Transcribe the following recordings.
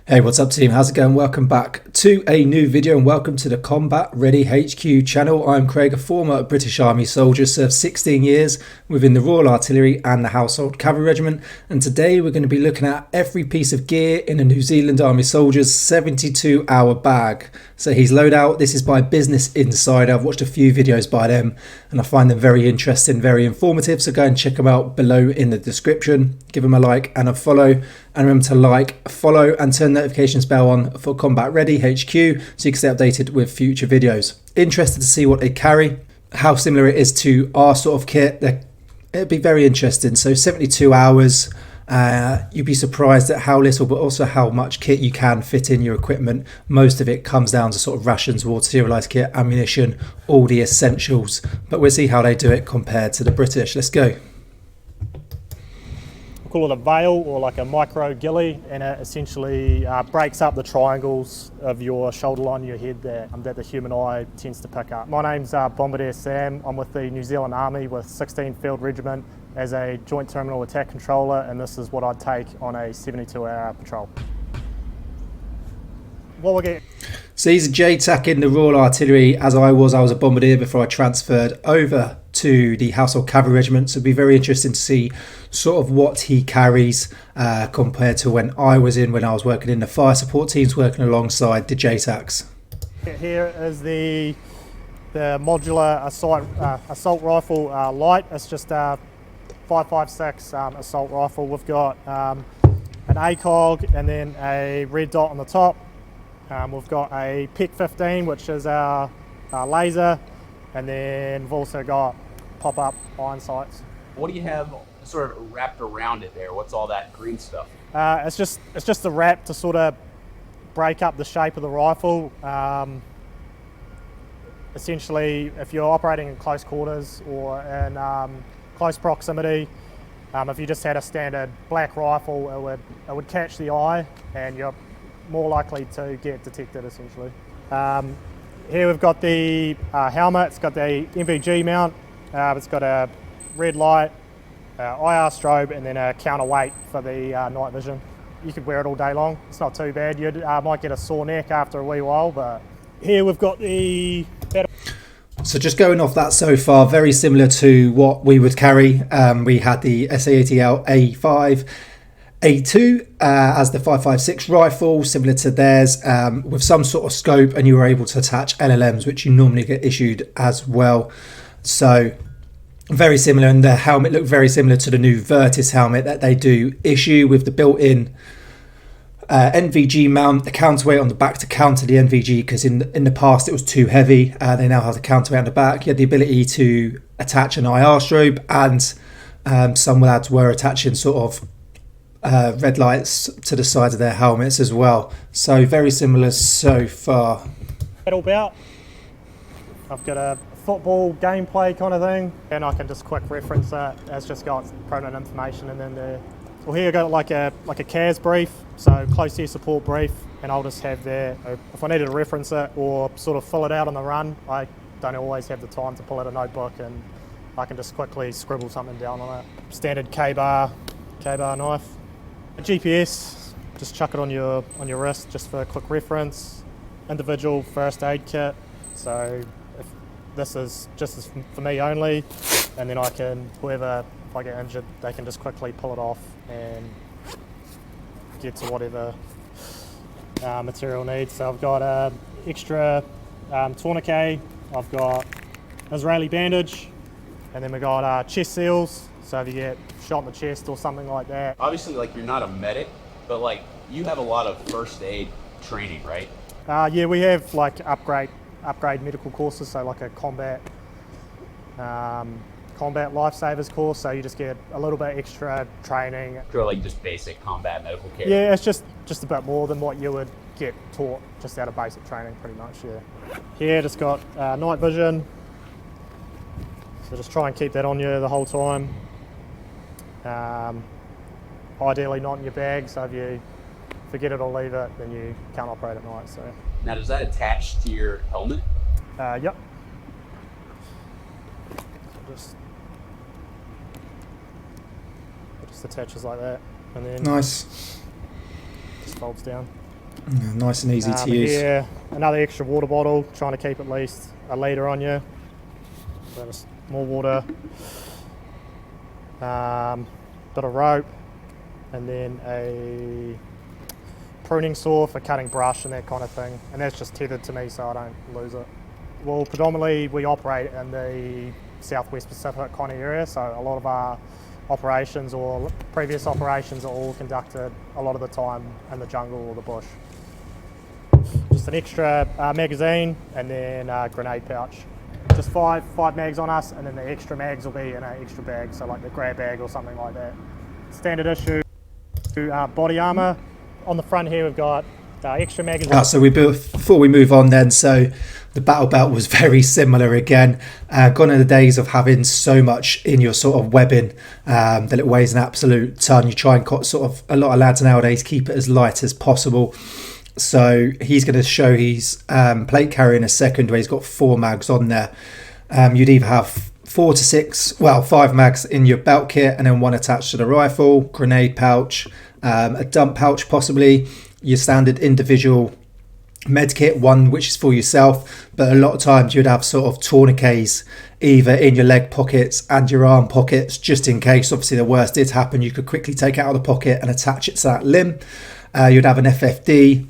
Hey, what's up team? How's it going? Welcome back to a new video and welcome to the Combat Ready HQ channel. I'm Craig, a former British Army soldier, served 16 years within the Royal Artillery and the Household Cavalry Regiment, and today we're going to be looking at every piece of gear in a New Zealand Army soldier's 72-hour bag. So he's load out. This is by Business Insider. I've watched a few videos by them and I find them very interesting, very informative, so go and check them out below in the description. Give them a like and a follow, and remember to like, follow and turn the notifications bell on for Combat Ready HQ so you can stay updated with future videos. Interested to see what they carry, how similar it is to our sort of kit. It'd be very interesting. So 72 hours, you'd be surprised at how little but also how much kit you can fit in your equipment. Most of it comes down to sort of rations, water, serialized kit, ammunition, all the essentials, but we'll see how they do it compared to the British. Let's go. We call it a veil or like a micro ghillie, and it essentially breaks up the triangles of your shoulder line of your head that the human eye tends to pick up. My name's Bombardier Sam. I'm with the New Zealand Army with 16th Field Regiment as a Joint Terminal Attack Controller, and this is what I'd take on a 72-hour patrol. What we'll get. So he's a JTAC in the Royal Artillery, as I was a Bombardier before I transferred over to the Household Cavalry Regiment. So it'd be very interesting to see sort of what he carries compared to when I was working in the fire support teams, working alongside the JTACs. Here is the modular assault rifle light. It's just a 5.56 assault rifle. We've got an ACOG and then a red dot on the top. We've got a PEC 15, which is our laser, and then we've also got pop-up iron sights. What do you have sort of wrapped around it there? What's all that green stuff? It's just a wrap to sort of break up the shape of the rifle. Essentially, if you're operating in close quarters or in close proximity, if you just had a standard black rifle, it would catch the eye and you're more likely to get detected essentially. Here we've got the helmet. It's got the NVG mount. It's got a red light, IR strobe, and then a counterweight for the night vision. You could wear it all day long. It's not too bad. You might get a sore neck after a wee while, but here we've got the battle. So just going off that so far, very similar to what we would carry. We had the SA80L A5 A2 as the 5.56 rifle, similar to theirs, with some sort of scope, and you were able to attach LLMs, which you normally get issued as well. So very similar, and the helmet looked very similar to the new Virtus helmet that they do issue, with the built-in NVG mount, the counterweight on the back to counter the NVG, because in the past it was too heavy. They now have the counterweight on the back. You had the ability to attach an IR strobe, and some lads were attaching sort of red lights to the sides of their helmets as well. So very similar so far. Battle belt. I've got a football gameplay kind of thing, and I can just quick reference it. It's just got pronoun information, and then well, here I got like a CAS brief, so close air support brief, and I'll just have there if I needed to reference it or sort of fill it out on the run. I don't always have the time to pull out a notebook, and I can just quickly scribble something down on it. Standard K-bar knife. A GPS, just chuck it on your wrist just for a quick reference. Individual first aid kit, so if this is just for me only, and then whoever, if I get injured, they can just quickly pull it off and get to whatever material needs. So I've got an extra tourniquet, I've got Israeli bandage, and then we've got chest seals, so if you get shot in the chest or something like that. Obviously, like, you're not a medic, but like you have a lot of first aid training, right? Yeah, we have like upgrade medical courses, so like a combat lifesavers course, so you just get a little bit extra training. Or like just basic combat medical care? Yeah, it's just a bit more than what you would get taught just out of basic training, pretty much, yeah. Here, just got night vision, so just try and keep that on you the whole time. Ideally not in your bag, so if you forget it or leave it, then you can't operate at night. So now, does that attach to your helmet? Yep. Just attaches like that, and then Nice. just folds down. Nice and easy to use. Here, another extra water bottle, trying to keep at least a litre on you. So just more water. Bit of rope, and then a pruning saw for cutting brush and that kind of thing. And that's just tethered to me so I don't lose it. Well, predominantly we operate in the Southwest Pacific kind of area, so a lot of our operations or previous operations are all conducted a lot of the time in the jungle or the bush. Just an extra magazine and then a grenade pouch. Just five mags on us, and then the extra mags will be in an extra bag, so like the grab bag or something like that. Standard issue body armour. On the front here we've got extra magazine. So before we move on then, so the battle belt was very similar again. Gone are the days of having so much in your sort of webbing that it weighs an absolute ton. You try and sort of, a lot of lads nowadays keep it as light as possible. So he's going to show his plate carrier in a second, where he's got 4 mags on there. You'd either have 5 mags in your belt kit, and then 1 attached to the rifle, grenade pouch, a dump pouch possibly, your standard individual med kit, 1 which is for yourself, but a lot of times you'd have sort of tourniquets either in your leg pockets and your arm pockets, just in case obviously the worst did happen. You could quickly take it out of the pocket and attach it to that limb. You'd have an FFD.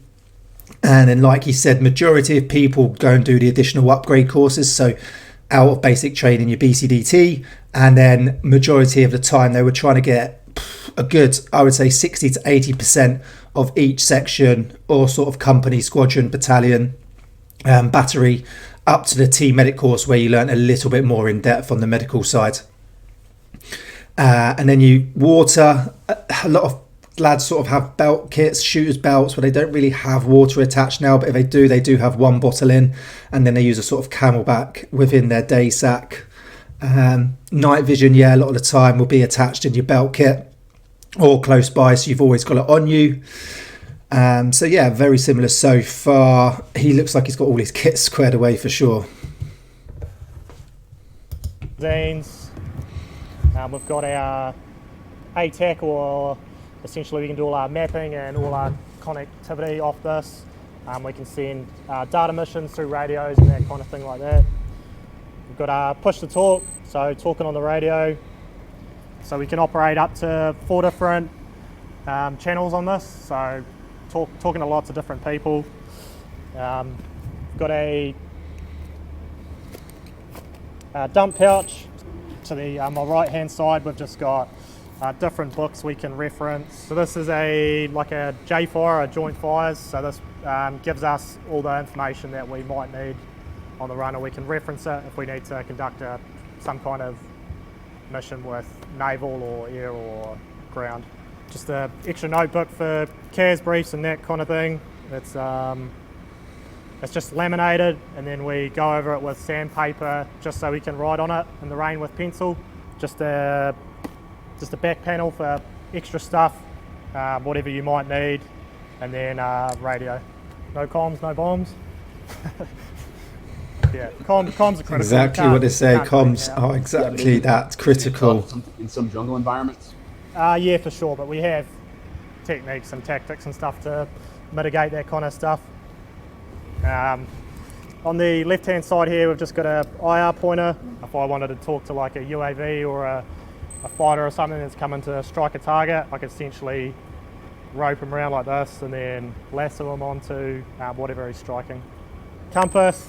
And then, like he said, majority of people go and do the additional upgrade courses. So out of basic training, your BCDT, and then majority of the time they were trying to get a good, I would say 60 to 80% of each section or sort of company, squadron, battalion, battery, up to the T medic course, where you learn a little bit more in depth on the medical side. And then you water, a lot of lads sort of have belt kits, shooters belts, where they don't really have water attached now, but if they do have 1 bottle in, and then they use a sort of camelback within their day sack. Night vision, a lot of the time will be attached in your belt kit or close by, so you've always got it on you. So very similar so far. He looks like he's got all his kits squared away for sure. We've got our JTAC, or essentially we can do all our mapping and all our connectivity off this. We can send data missions through radios and that kind of thing like that. We've got our push to talk, so talking on the radio. So we can operate up to 4 different channels on this, so talking to lots of different people. We've got a dump pouch. To the my right hand side, we've just got different books we can reference. So this is like a J-fire, a joint fires. So this gives us all the information that we might need on the run, or we can reference it if we need to conduct some kind of mission with naval or air or ground. Just an extra notebook for CAS briefs and that kind of thing. It's just laminated, and then we go over it with sandpaper just so we can write on it in the rain with pencil. Just a back panel for extra stuff, whatever you might need, and then radio. No comms, no bombs. Comms are critical. Exactly what they say. Comms are exactly that, critical. In some jungle environments? Yeah, for sure, but we have techniques and tactics and stuff to mitigate that kind of stuff. On the left-hand side here, we've just got a IR pointer. If I wanted to talk to like a UAV or a fighter or something that's coming to strike a target, I could essentially rope him around like this and then lasso him onto whatever he's striking. Compass,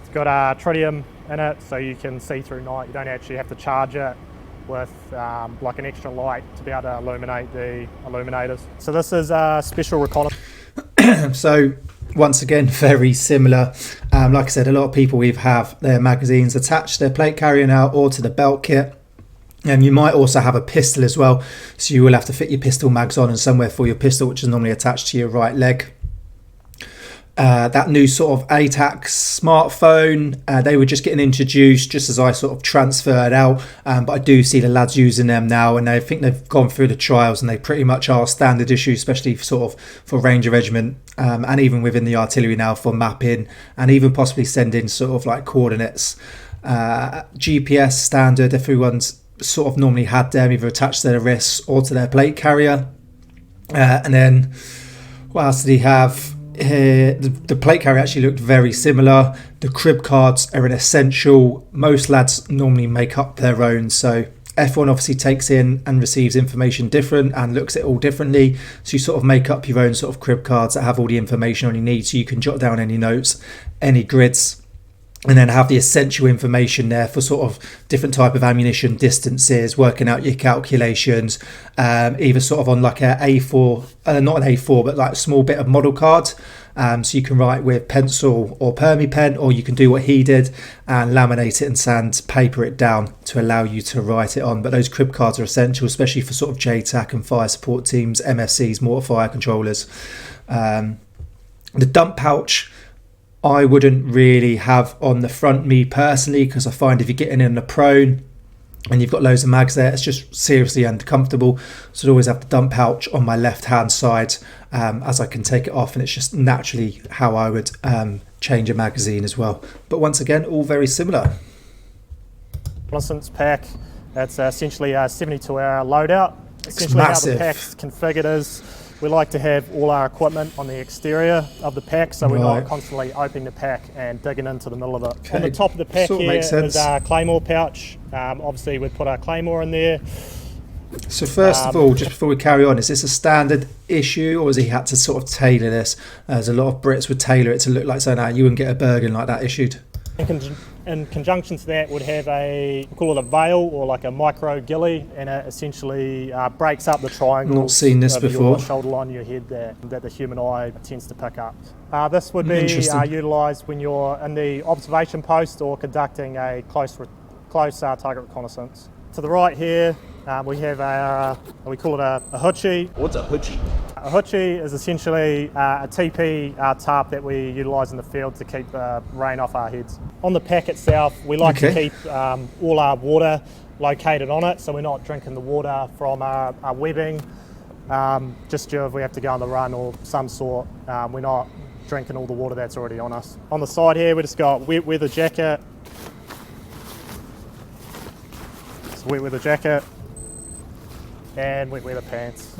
it's got tritium in it, so you can see through night. You don't actually have to charge it with like an extra light to be able to illuminate the illuminators. So this is special reconnaissance. So once again, very similar. Like I said, a lot of people have their magazines attached to their plate carrier now or to the belt kit. And you might also have a pistol as well, so you will have to fit your pistol mags on and somewhere for your pistol, which is normally attached to your right leg. That new sort of JTAC smartphone, they were just getting introduced just as I sort of transferred out, but I do see the lads using them now, and I think they've gone through the trials and they pretty much are standard issue, especially sort of for Ranger Regiment, and even within the artillery now for mapping and even possibly sending sort of like coordinates. GPS standard, everyone's sort of normally had them either attached to their wrists or to their plate carrier. And then What else did he have? The plate carrier actually looked very similar. The crib cards are an essential. Most lads normally make up their own, so F1 obviously takes in and receives information different and looks at it all differently, so you sort of make up your own sort of crib cards that have all the information on you need, so you can jot down any notes, any grids, and then have the essential information there for sort of different type of ammunition, distances, working out your calculations, either sort of on like a A4, not an A4, but like a small bit of model card. So you can write with pencil or permi-pen, or you can do what he did and laminate it and sandpaper it down to allow you to write it on. But those crib cards are essential, especially for sort of JTAC and fire support teams, MFCs, mortar fire controllers. The dump pouch, I wouldn't really have on the front, me personally, because I find if you're getting in the prone and you've got loads of mags there, it's just seriously uncomfortable. So I'd always have the dump pouch on my left hand side, as I can take it off, and it's just naturally how I would change a magazine as well. But once again, all very similar. Reconnaissance pack, it's essentially a 72-hour loadout. Essentially massive. How the pack's configured is we like to have all our equipment on the exterior of the pack, so we're not constantly opening the pack and digging into the middle of it. Okay. On the top of the pack here is our claymore pouch. Obviously we'd put our claymore in there. So first of all, just before we carry on, is this a standard issue, or has he had to sort of tailor this? As a lot of Brits would tailor it to look like so now you wouldn't get a Bergen like that issued. In conjunction to that, would have we call it a veil or like a micro ghillie, and it essentially breaks up the triangle. Not seen this before. Your shoulder line of your head that the human eye tends to pick up. This would be utilised when you're in the observation post or conducting a close target reconnaissance. To the right here, we have we call it a hoochie. What's a hoochie? A hoochie is essentially a TP tarp that we utilise in the field to keep rain off our heads. On the pack itself, we like to keep all our water located on it, so we're not drinking the water from our webbing. Just due if we have to go on the run or some sort, we're not drinking all the water that's already on us. On the side here, we just got wet weather jacket. It's wet weather jacket and wet weather pants.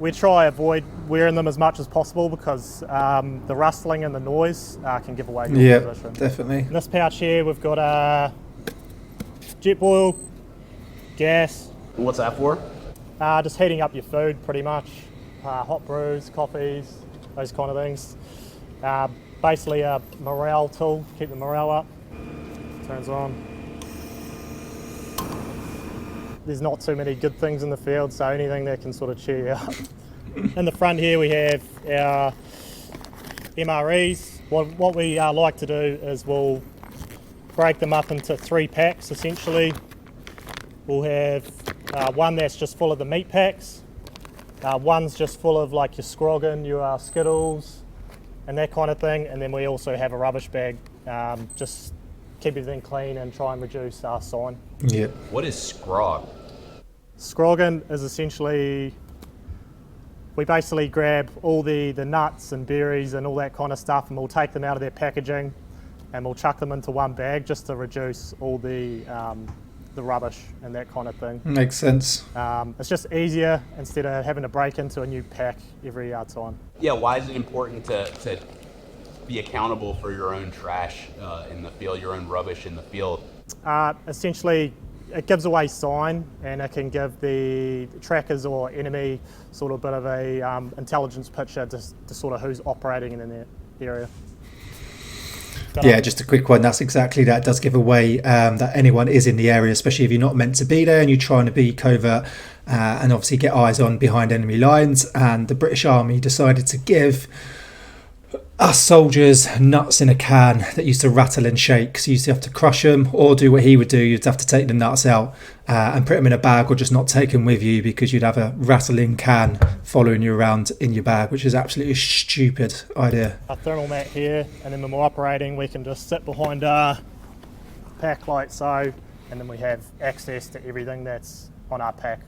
We try avoid wearing them as much as possible because the rustling and the noise can give away your position. Definitely. In this pouch here, we've got jet boil, gas. What's that for? Just heating up your food, pretty much. Hot brews, coffees, those kind of things. Basically a morale tool, keep the morale up. Turns on. There's not too many good things in the field, so anything that can sort of cheer you up. In the front here we have our MREs. What we like to do is we'll break them up into 3 packs essentially. We'll have one that's just full of the meat packs, one's just full of like your scroggin, your skittles and that kind of thing, and then we also have a rubbish bag, just keep everything clean and try and reduce our sign. Yeah. What is scrog? Scroggin is essentially, we basically grab all the nuts and berries and all that kind of stuff, and we'll take them out of their packaging and we'll chuck them into one bag just to reduce all the rubbish and that kind of thing. Makes sense. It's just easier instead of having to break into a new pack every time. Yeah, why is it important to be accountable for your own trash in the field, your own rubbish in the field? Essentially, it gives away sign, and it can give the trackers or enemy sort of a bit of a intelligence picture to sort of who's operating in that area. Yeah, just a quick one. That's exactly that. It does give away that anyone is in the area, especially if you're not meant to be there and you're trying to be covert and obviously get eyes on behind enemy lines. And the British Army decided to give us soldiers nuts in a can that used to rattle and shake. So you used to have to crush them, or do what he would do. You'd have to take the nuts out and put them in a bag, or just not take them with you because you'd have a rattling can following you around in your bag, which is absolutely a stupid idea. A thermal mat here, and then when we're operating, we can just sit behind our pack like so, and then we have access to everything that's on our pack.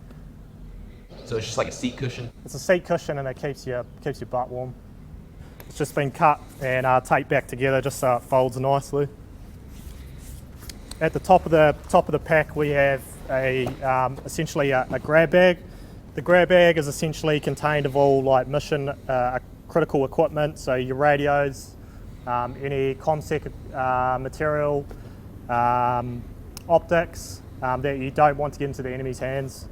So it's just like a seat cushion? It's a seat cushion, and it keeps your butt warm. It's just been cut and taped back together just so it folds nicely. At the top of the pack we have essentially a grab bag. The grab bag is essentially contained of all like mission critical equipment, so your radios, any ComSec material, optics that you don't want to get into the enemy's hands.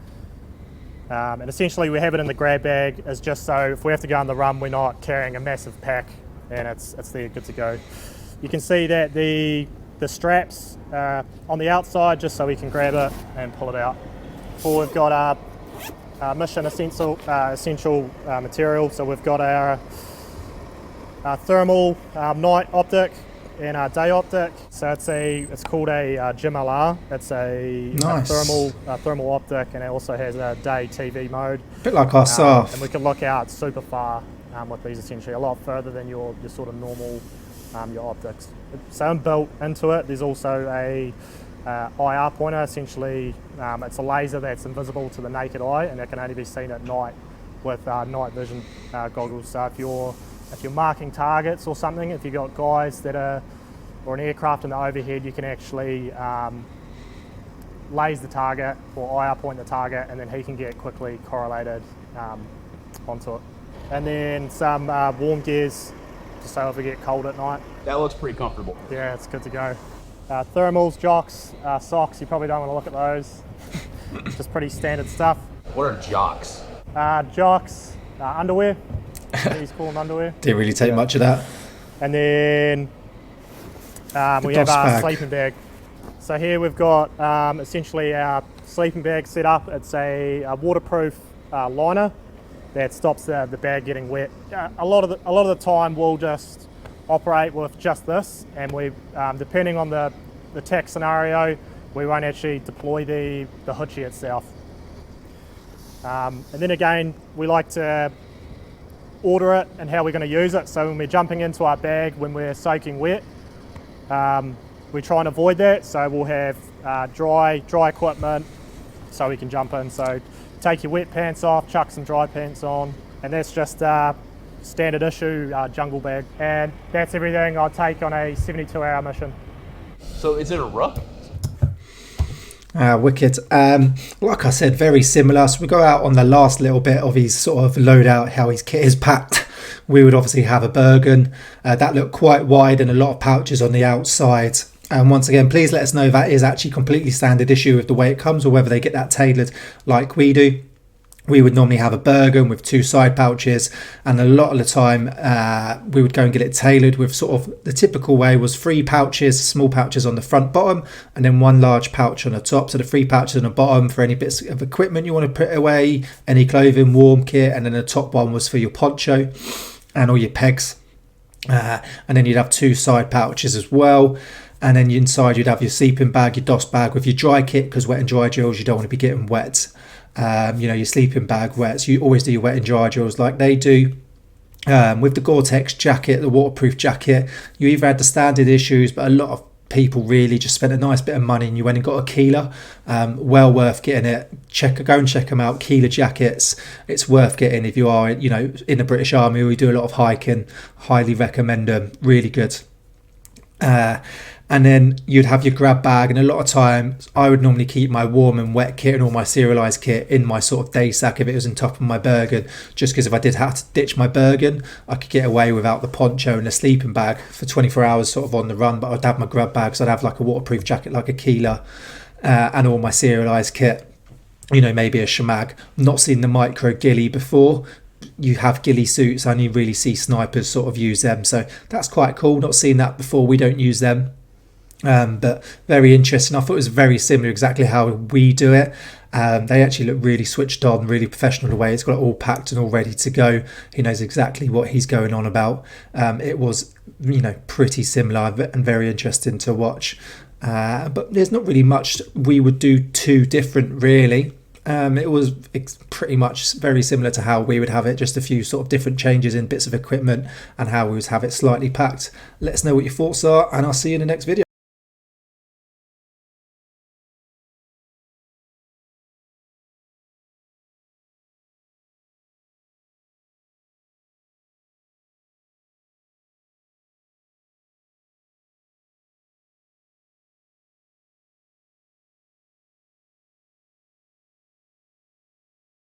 And essentially we have it in the grab bag is just so if we have to go on the run, we're not carrying a massive pack, and it's there good to go. You can see that the straps on the outside just so we can grab it and pull it out. We've got our mission essential material, so we've got our thermal night optic and our day optic. So it's called a GMLR. It's a thermal optic, and it also has a day TV mode. A bit like our SAF. And we can look out super far with these, essentially a lot further than your sort of normal your optics. So inbuilt into it, there's also a IR pointer. Essentially, it's a laser that's invisible to the naked eye, and it can only be seen at night with night vision goggles. So if you're marking targets or something, if you've got guys that are, or an aircraft in the overhead, you can actually laser the target or IR point the target, and then he can get quickly correlated onto it. And then some warm gears, just so if we get cold at night. That looks pretty comfortable. Yeah, it's good to go. Thermals, jocks, socks, you probably don't want to look at those. Just pretty standard stuff. What are jocks? Jocks, underwear. These call them underwear. Didn't really take much of that. And then we have our sleeping bag. So here we've got essentially our sleeping bag set up. It's a waterproof liner that stops the bag getting wet. A lot of the time we'll just operate with just this, and we, depending on the TAC scenario, we won't actually deploy the hoochie itself. And then again, we like to order it and how we're going to use it. So when we're jumping into our bag, when we're soaking wet, we try and avoid that. So we'll have dry equipment so we can jump in. So take your wet pants off, chuck some dry pants on, and that's just standard issue jungle bag. And that's everything I'll take on a 72-hour mission. So is it a ruck? Wicked. Like I said, very similar. So we go out on the last little bit of his sort of loadout, how his kit is packed. We would obviously have a Bergen. That looked quite wide and a lot of pouches on the outside. And once again, please let us know if that is actually completely standard issue with the way it comes, or whether they get that tailored like we do. We would normally have a Bergen with 2 side pouches, and a lot of the time we would go and get it tailored with sort of the typical way was 3 pouches, small pouches on the front bottom, and then 1 large pouch on the top. So the 3 pouches on the bottom for any bits of equipment you want to put away, any clothing, warm kit, and then the top one was for your poncho and all your pegs. And then you'd have 2 side pouches as well. And then inside you'd have your sleeping bag, your DOS bag with your dry kit, because wet and dry drills you don't want to be getting wet. Your sleeping bag wet, so you always do your wet and dry drills like they do. With the Gore-Tex jacket, the waterproof jacket, you either had the standard issues, but a lot of people really just spent a nice bit of money and you went and got a Keeler. Well worth getting it. Go and check them out. Keeler jackets, it's worth getting if you are in the British Army or you do a lot of hiking. Highly recommend them, really good. And then you'd have your grab bag, and a lot of times I would normally keep my warm and wet kit and all my serialised kit in my sort of day sack if it was on top of my Bergen, just because if I did have to ditch my Bergen, I could get away without the poncho and the sleeping bag for 24 hours sort of on the run. But I'd have my grab bag, so I'd have like a waterproof jacket like a Keeler, and all my serialised kit, maybe a Shemag. Not seen the micro ghillie before. You have ghillie suits, I only really see snipers sort of use them, so that's quite cool. Not seen that before, we don't use them. But very interesting. I thought it was very similar, exactly how we do it. They actually look really switched on, really professional the way it's got it all packed and all ready to go. He knows exactly what he's going on about. It was, pretty similar and very interesting to watch. But there's not really much we would do too different, really. It was pretty much very similar to how we would have it, just a few sort of different changes in bits of equipment and how we would have it slightly packed. Let us know what your thoughts are, and I'll see you in the next video.